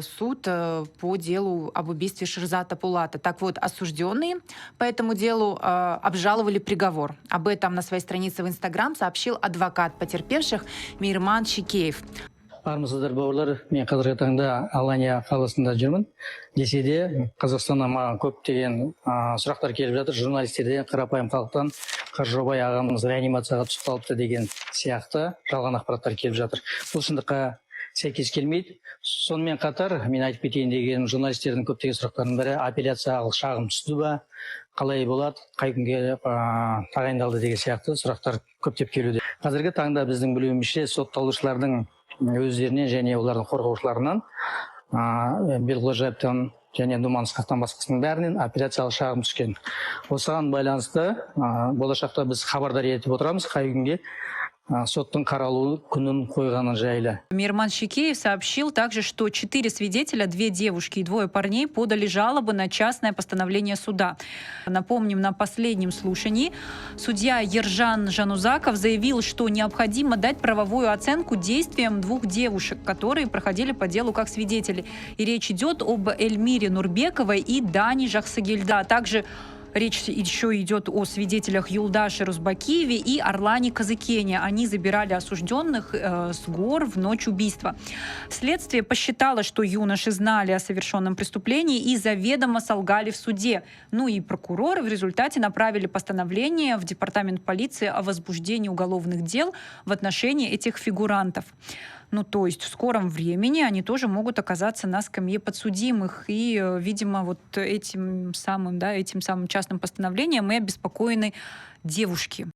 суд по делу об убийстве Шерзата Пулата. Так вот, осужденные по этому делу обжаловали приговор. Об этом на своей странице в Инстаграм сообщил адвокат потерпевших Мейрман Шикеев. Армысыздар бауырлар, мен қазіргі таңда Алания қаласында жүрмін. Десе де, Қазақстаннан маған көптеген сұрақтар келіп жатыр. Журналистерден, қарапайым халықтан, Қаржаубай ағамыз реанимацияға түсіп қалыпты деген сияқты жалған ақпараттар келіп жатыр. Бұл шындыққа сәйкес келмейді. Сонымен қатар, мен айтып кетейін деген журналистердің көптеген сұрақтарының бірі, апелляцияға шағым түсті ба, қалай болады, қай күнге тағайындалды деген сияқты сұрақтар көптеп келуде. Қазіргі таңда біздің білуімізше сотталушылардың өздерінен және олардың қорғаушыларынан Белғожаевтан және Думан Ысқақтан басқасының бәрінен апелляциялық шағым түскен. Осыған байланысты болашақта біз хабардар етіп отырамыз, қай күнге соттың қаралу күнін қойғаны жайлы. Мейрман Шикеев сообщил также, что 4 свидетеля, 2 девушки и 2 парней подали жалобы на частное постановление суда. Напомним, на последнем слушании судья Ержан Жанузаков заявил, что необходимо дать правовую оценку действиям 2 девушек, которые проходили по делу как свидетели. И речь идет об Эльмире Нурбековой и Дане Жахсагельда. Также речь еще идет о свидетелях Юлдаше Рузбакиеве и Орлане Казыкене. Они забирали осужденных с гор в ночь убийства. Следствие посчитало, что юноши знали о совершенном преступлении и заведомо солгали в суде. Ну и прокуроры в результате направили постановление в департамент полиции о возбуждении уголовных дел в отношении этих фигурантов. Ну, то есть в скором времени они тоже могут оказаться на скамье подсудимых. И, видимо, вот этим самым частным постановлением и обеспокоены девушки.